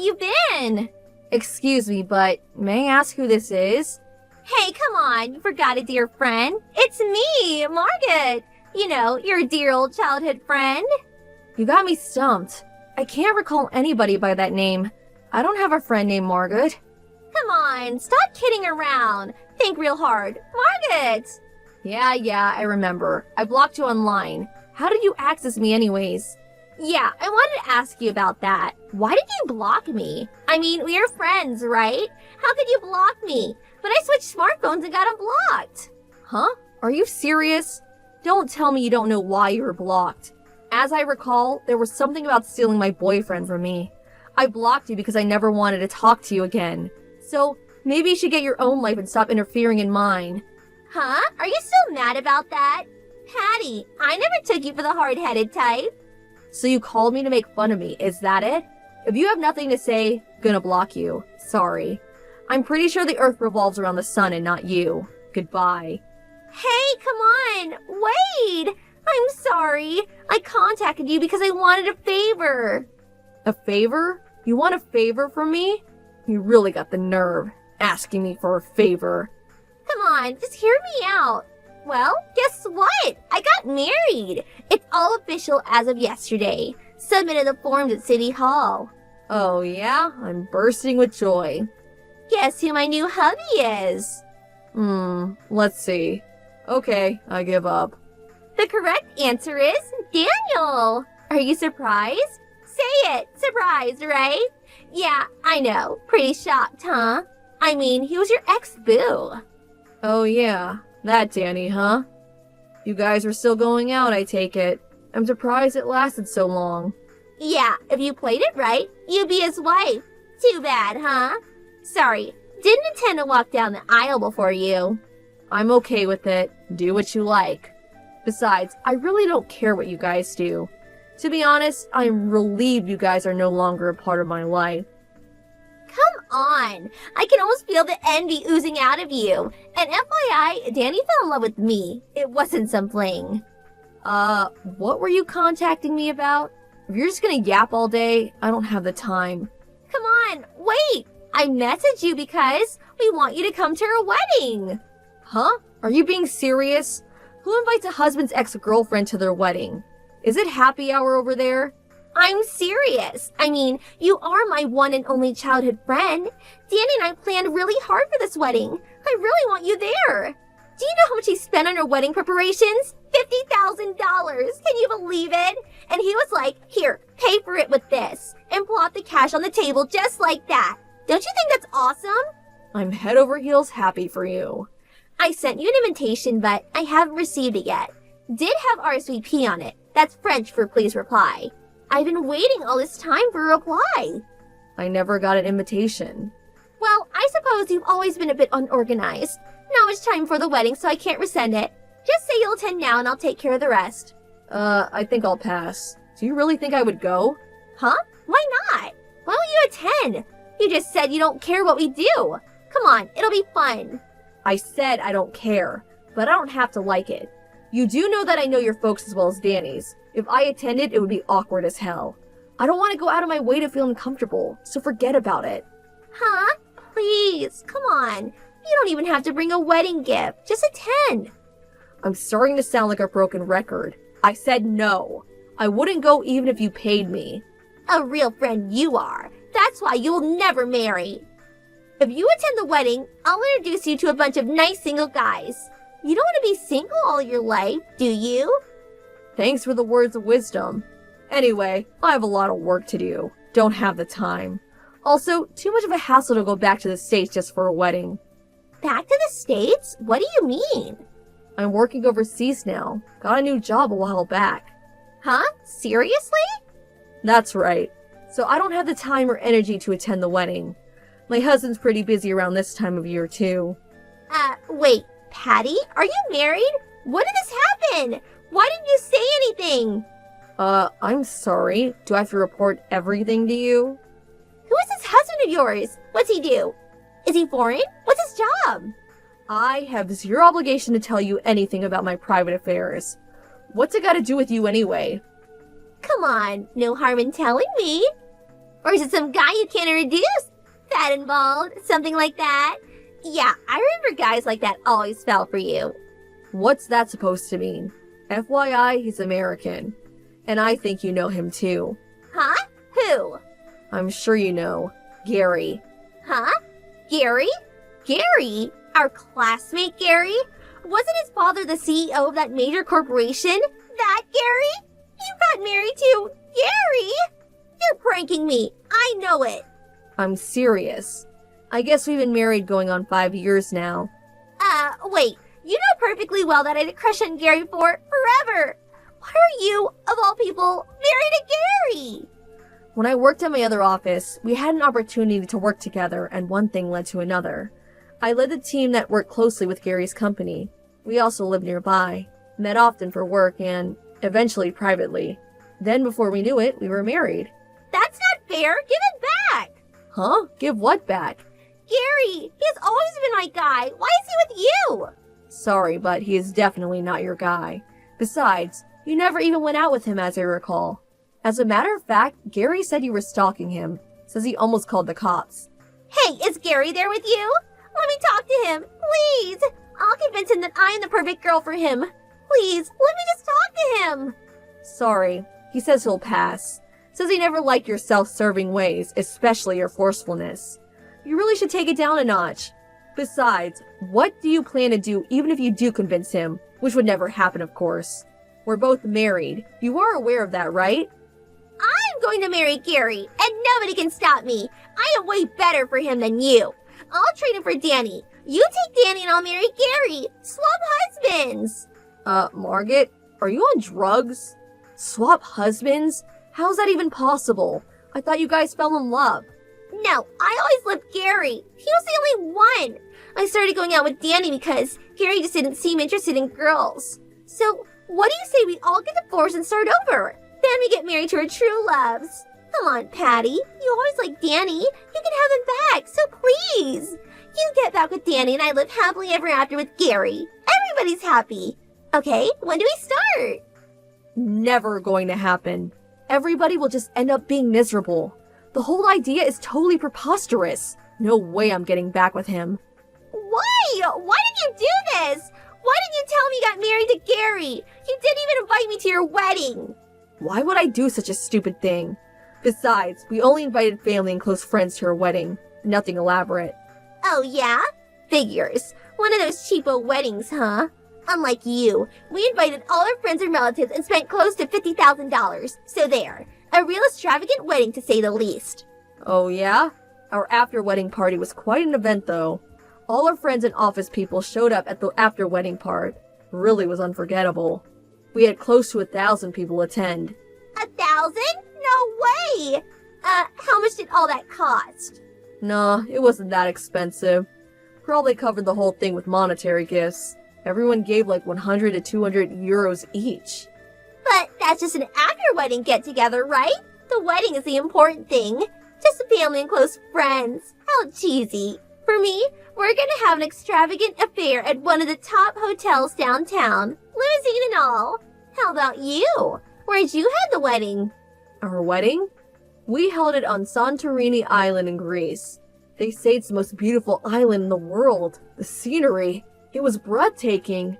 you been? Excuse me, but may I ask who this is? Hey, come on, you forgot a dear friend. It's me, Margaret. You know, your dear old childhood friend. You got me stumped. I can't recall anybody by that name. I don't have a friend named Margaret. Come on, stop kidding around. Think real hard. Margaret! Yeah, I remember. I blocked you online. How did you access me anyways? Yeah, I wanted to ask you about that. Why did you block me? I mean, we are friends, right? How could you block me? But I switched smartphones and got unblocked. Huh? Are you serious? Don't tell me you don't know why you were blocked. As I recall, there was something about stealing my boyfriend from me. I blocked you because I never wanted to talk to you again. So, maybe you should get your own life and stop interfering in mine. Huh? Are you still mad about that? Patty, I never took you for the hard-headed type. So you called me to make fun of me, is that it? If you have nothing to say, gonna block you. Sorry. I'm pretty sure the earth revolves around the sun and not you. Goodbye. Hey, come on! Wait! I'm sorry. I contacted you because I wanted a favor. A favor? You want a favor from me? You really got the nerve, asking me for a favor. Come on, just hear me out. Well, guess what? I got married. It's all official as of yesterday. Submitted the forms at City Hall. Oh yeah? I'm bursting with joy. Guess who my new hubby is? Let's see. Okay, I give up. The correct answer is Daniel. Are you surprised? Say it. Surprised, right? Yeah, I know. Pretty shocked, huh? I mean, he was your ex-boo. Oh yeah, that Danny, huh? You guys are still going out, I take it. I'm surprised it lasted so long. Yeah, if you played it right, you'd be his wife. Too bad, huh? Sorry, didn't intend to walk down the aisle before you. I'm okay with it. Do what you like. Besides, I really don't care what you guys do. To be honest, I'm relieved you guys are no longer a part of my life. Come on. I can almost feel the envy oozing out of you. And FYI, Danny fell in love with me. It wasn't some fling. What were you contacting me about? If you're just gonna yap all day, I don't have the time. Come on, wait. I messaged you because we want you to come to our wedding. Huh? Are you being serious? Who invites a husband's ex-girlfriend to their wedding? Is it happy hour over there? I'm serious. I mean, you are my one and only childhood friend. Danny and I planned really hard for this wedding. I really want you there. Do you know how much he spent on our wedding preparations? $50,000. Can you believe it? And he was like, here, pay for it with this. And plot the cash on the table just like that. Don't you think that's awesome? I'm head over heels happy for you. I sent you an invitation, but I haven't received it yet. Did have RSVP on it. That's French for please reply. I've been waiting all this time for a reply. I never got an invitation. Well, I suppose you've always been a bit unorganized. Now it's time for the wedding, so I can't resend it. Just say you'll attend now and I'll take care of the rest. I think I'll pass. Do you really think I would go? Huh? Why not? Why won't you attend? You just said you don't care what we do. Come on, it'll be fun. I said I don't care, but I don't have to like it. You do know that I know your folks as well as Danny's. If I attended, it would be awkward as hell. I don't want to go out of my way to feel uncomfortable, so forget about it. Huh? Please, come on. You don't even have to bring a wedding gift. Just attend. I'm starting to sound like a broken record. I said no. I wouldn't go even if you paid me. A real friend you are. That's why you'll never marry. If you attend the wedding, I'll introduce you to a bunch of nice single guys. You don't want to be single all your life, do you? Thanks for the words of wisdom. Anyway, I have a lot of work to do. Don't have the time. Also, too much of a hassle to go back to the States just for a wedding. Back to the States? What do you mean? I'm working overseas now. Got a new job a while back. Huh? Seriously? That's right. So I don't have the time or energy to attend the wedding. My husband's pretty busy around this time of year too. Wait, Patty? Are you married? When did this happen? Why didn't you say anything? I'm sorry. Do I have to report everything to you? Who is this husband of yours? What's he do? Is he foreign? What's his job? I have zero obligation to tell you anything about my private affairs. What's it got to do with you anyway? Come on, no harm in telling me. Or is it some guy you can't introduce? Fat and bald, something like that? Yeah, I remember guys like that always fell for you. What's that supposed to mean? FYI, he's American. And I think you know him too. Huh? Who? I'm sure you know. Gary. Huh? Gary? Gary? Our classmate Gary? Wasn't his father the CEO of that major corporation? That Gary? You got married to Gary? You're pranking me. I know it. I'm serious. I guess we've been married going on 5 years now. Wait. You know perfectly well that I had a crush on Gary for forever. Why are you, of all people, married to Gary? When I worked at my other office, we had an opportunity to work together, and one thing led to another. I led the team that worked closely with Gary's company. We also lived nearby, met often for work, and eventually privately. Then before we knew it, we were married. That's not fair. Give it back. Huh? Give what back? Gary, he has always been my guy. Why is he with you? Sorry, but he is definitely not your guy. Besides, you never even went out with him, as I recall. As a matter of fact, Gary said you were stalking him. Says he almost called the cops. Hey, is Gary there with you? Let me talk to him, please. I'll convince him that I am the perfect girl for him. Please, let me just talk to him. Sorry, he says he'll pass. Says he never liked your self-serving ways, especially your forcefulness. You really should take it down a notch. Besides, what do you plan to do even if you do convince him? Which would never happen, of course. We're both married. You are aware of that, right? I'm going to marry Gary, and nobody can stop me. I am way better for him than you. I'll trade him for Danny. You take Danny and I'll marry Gary. Swap husbands. Margaret, are you on drugs? Swap husbands? How's that even possible? I thought you guys fell in love. No, I always loved Gary. He was the only one. I started going out with Danny because Gary just didn't seem interested in girls. So, what do you say we all get divorced and start over? Then we get married to our true loves. Come on, Patty. You always liked Danny. You can have him back, so please. You get back with Danny and I live happily ever after with Gary. Everybody's happy. Okay, when do we start? Never going to happen. Everybody will just end up being miserable. The whole idea is totally preposterous. No way I'm getting back with him. Why? Why did you do this? Why didn't you tell me you got married to Gary? You didn't even invite me to your wedding. Why would I do such a stupid thing? Besides, we only invited family and close friends to our wedding. Nothing elaborate. Oh yeah? Figures. One of those cheapo weddings, huh? Unlike you, we invited all our friends and relatives and spent close to $50,000. So there. A real extravagant wedding, to say the least. Oh yeah? Our after-wedding party was quite an event, though. All our friends and office people showed up at the after-wedding part. Really was unforgettable. We had close to 1,000 people attend. 1,000? No way! How much did all that cost? Nah, it wasn't that expensive. Probably covered the whole thing with monetary gifts. Everyone gave like 100 to 200 euros each. But that's just an after-wedding get-together, right? The wedding is the important thing. Just family and close friends. How cheesy. For me, we're gonna have an extravagant affair at one of the top hotels downtown. Limousine and all. How about you? Where'd you have the wedding? Our wedding? We held it on Santorini Island in Greece. They say it's the most beautiful island in the world. The scenery, it was breathtaking.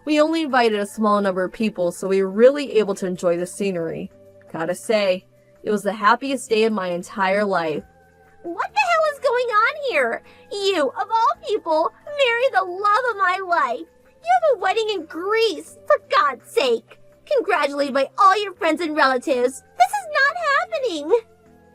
We only invited a small number of people, so we were really able to enjoy the scenery. Gotta say, it was the happiest day of my entire life. What the hell is going on here? You, of all people, marry the love of my life. You have a wedding in Greece, for God's sake. Congratulated by all your friends and relatives. This is not happening.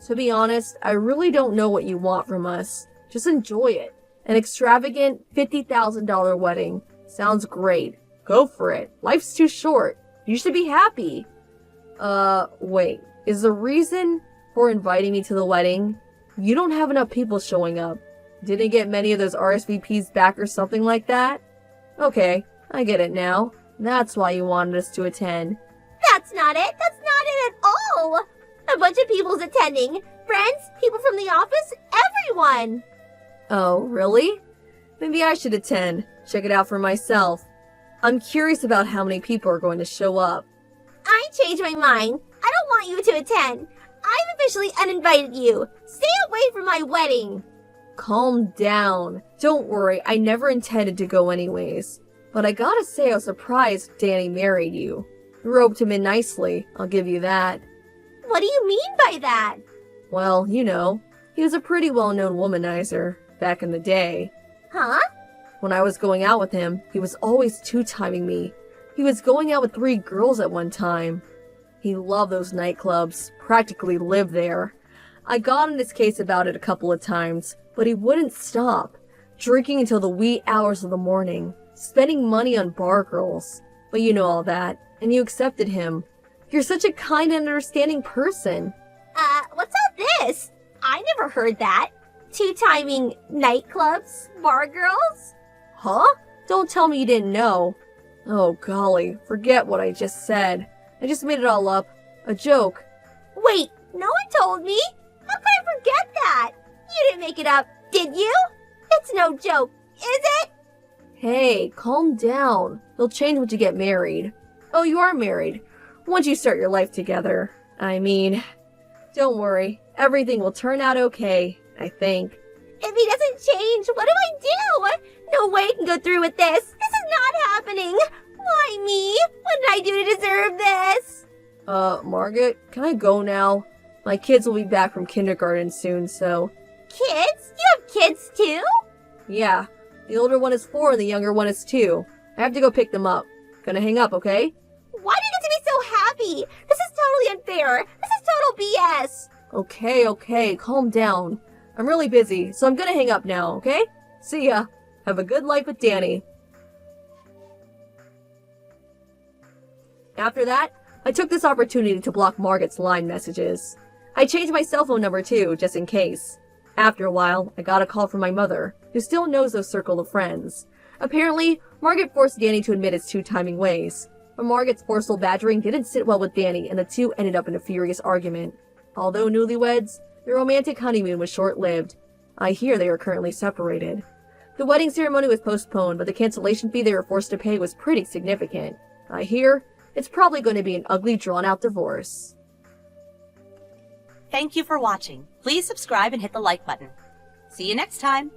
To be honest, I really don't know what you want from us. Just enjoy it. An extravagant $50,000 wedding. Sounds great. Go for it. Life's too short. You should be happy. Wait. Is the reason for inviting me to the wedding you don't have enough people showing up? Didn't get many of those RSVPs back or something like that? Okay, I get it now. That's why you wanted us to attend. That's not it. That's not it at all. A bunch of people's attending. Friends, people from the office, everyone. Oh, really? Maybe I should attend. Check it out for myself. I'm curious about how many people are going to show up. I changed my mind. I don't want you to attend. I've officially uninvited you. Stay away from my wedding. Calm down. Don't worry, I never intended to go anyways. But I gotta say I was surprised Danny married you. You roped him in nicely, I'll give you that. What do you mean by that? Well, you know, he was a pretty well-known womanizer back in the day. Huh? When I was going out with him, he was always two-timing me. He was going out with 3 girls at one time. He loved those nightclubs, practically lived there. I got in his case about it a couple of times, but he wouldn't stop, drinking until the wee hours of the morning, spending money on bar girls. But you know all that, and you accepted him. You're such a kind and understanding person. What's all this? I never heard that. Two-timing nightclubs, bar girls? Huh? Don't tell me you didn't know. Oh golly, forget what I just said. I just made it all up. A joke. Wait, no one told me. How could I forget that? You didn't make it up, did you? It's no joke, is it? Hey, calm down. You'll change once you get married. Oh, you are married. Once you start your life together. I mean, don't worry. Everything will turn out okay, I think. If he doesn't change, what do I do? No way I can go through with this. This is not happening. Why me? What did I do to deserve this? Margaret, can I go now? My kids will be back from kindergarten soon, so... Kids? You have kids too? Yeah. The older one is 4 and the younger one is 2. I have to go pick them up. Gonna hang up, okay? Why do you get to be so happy? This is totally unfair. This is total BS. Okay, calm down. I'm really busy, so I'm gonna hang up now, okay? See ya. Have a good life with Danny. After that, I took this opportunity to block Margaret's line messages. I changed my cell phone number too, just in case. After a while, I got a call from my mother, who still knows those circle of friends. Apparently, Margaret forced Danny to admit his two-timing ways. But Margaret's forceful badgering didn't sit well with Danny, and the two ended up in a furious argument. Although newlyweds, their romantic honeymoon was short-lived. I hear they are currently separated. The wedding ceremony was postponed, but the cancellation fee they were forced to pay was pretty significant. I hear it's probably going to be an ugly, drawn-out divorce. Thank you for watching. Please subscribe and hit the like button. See you next time.